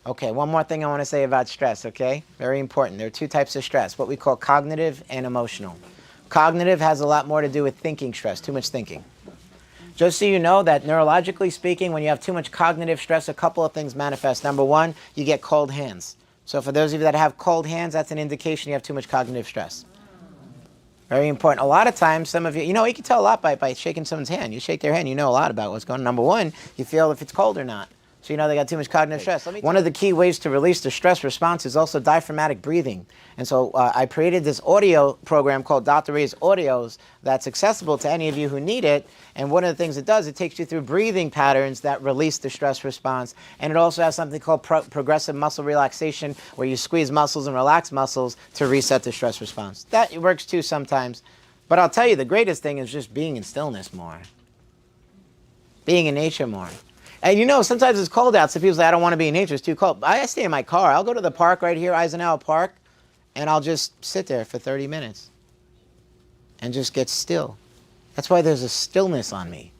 Okay, one more thing I want to say about stress, okay? Very important. There are two types of stress, what we call cognitive and emotional. Cognitive has a lot more to do with thinking stress, too much thinking. Just so you know that neurologically speaking, when you have too much cognitive stress, a couple of things manifest. Number one, you get cold hands. So for those of you that have cold hands, that's an indication you have too much cognitive stress. Very important. A lot of times, some of you, you can tell a lot by shaking someone's hand. You shake their hand, you know a lot about what's going on. Number one, you feel if it's cold or not. So you know they got too much cognitive stress. One of the key ways to release the stress response is also diaphragmatic breathing. And so I created this audio program called Dr. Ray's Audios that's accessible to any of you who need it. And one of the things it does, it takes you through breathing patterns that release the stress response. And it also has something called progressive muscle relaxation, where you squeeze muscles and relax muscles to reset the stress response. That works too sometimes. But I'll tell you, the greatest thing is just being in stillness more. Being in nature more. And sometimes it's cold out, so people say, I don't want to be in nature, it's too cold. I stay in my car. I'll go to the park right here, Eisenhower Park, and I'll just sit there for 30 minutes and just get still. That's why there's a stillness on me.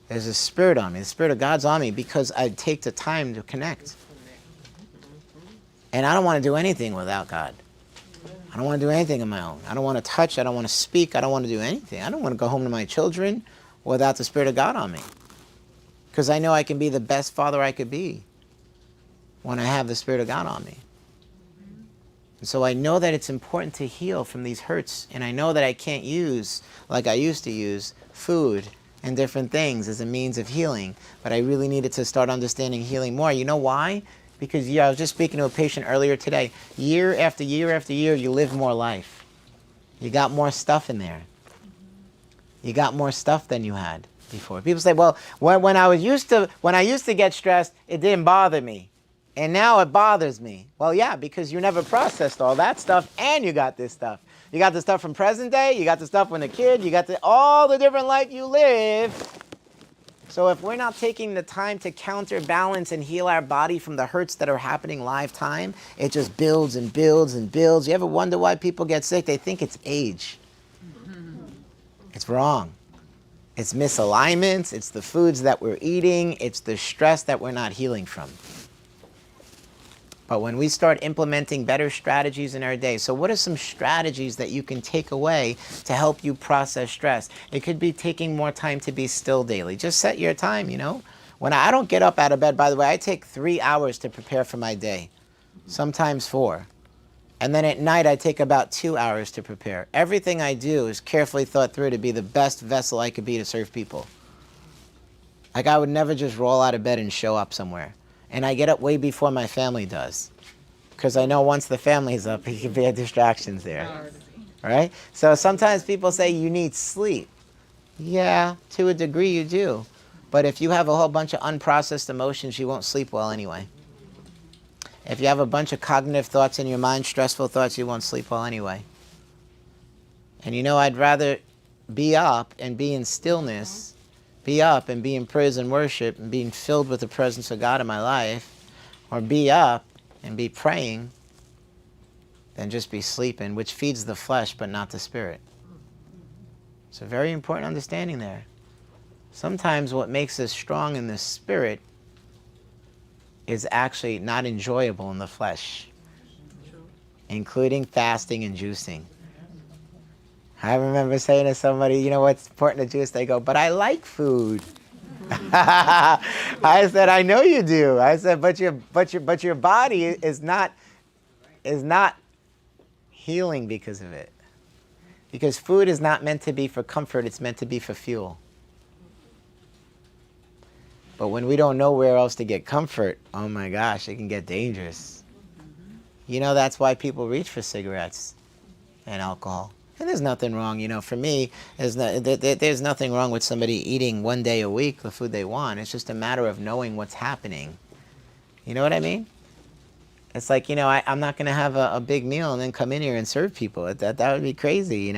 There's a spirit on me. The Spirit of God's on me because I take the time to connect. And I don't want to do anything without God. I don't want to do anything on my own. I don't want to touch. I don't want to speak. I don't want to do anything. I don't want to go home to my children without the Spirit of God on me. Because I know I can be the best father I could be when I have the Spirit of God on me. And so I know that it's important to heal from these hurts. And I know that I can't use, like I used to use, food and different things as a means of healing. But I really needed to start understanding healing more. You know why? Because I was just speaking to a patient earlier today. Year after year after year, you live more life. You got more stuff in there. You got more stuff than you had before. People say, well, when I used to get stressed, it didn't bother me. And now it bothers me. Well, yeah, because you never processed all that stuff and you got this stuff. You got the stuff from present day, you got the stuff when a kid, you got all the different life you live. So if we're not taking the time to counterbalance and heal our body from the hurts that are happening lifetime, it just builds and builds and builds. You ever wonder why people get sick? They think it's age. It's wrong. It's misalignments, it's the foods that we're eating, it's the stress that we're not healing from. But when we start implementing better strategies in our day, so what are some strategies that you can take away to help you process stress? It could be taking more time to be still daily. Just set your time, When I don't get up out of bed, by the way, I take 3 hours to prepare for my day, sometimes 4. And then at night, I take about 2 hours to prepare. Everything I do is carefully thought through to be the best vessel I could be to serve people. Like I would never just roll out of bed and show up somewhere. And I get up way before my family does. Because I know once the family's up, there can be distractions there. All right? So sometimes people say you need sleep. Yeah, to a degree you do. But if you have a whole bunch of unprocessed emotions, you won't sleep well anyway. If you have a bunch of cognitive thoughts in your mind, stressful thoughts, you won't sleep well anyway. And I'd rather be up and be in stillness, be up and be in praise and worship and being filled with the presence of God in my life, or be up and be praying than just be sleeping, which feeds the flesh but not the spirit. It's a very important understanding there. Sometimes what makes us strong in the spirit is actually not enjoyable in the flesh, including fasting and juicing. I remember saying to somebody, what's important to juice? They go, but I like food. I said, I know you do. I said, but your body is not healing because of it. Because food is not meant to be for comfort, it's meant to be for fuel. But when we don't know where else to get comfort, oh my gosh, it can get dangerous. That's why people reach for cigarettes and alcohol. And there's nothing wrong, for me, there's nothing wrong with somebody eating 1 day a week the food they want. It's just a matter of knowing what's happening. You know what I mean? It's like, I'm not going to have a big meal and then come in here and serve people. That would be crazy,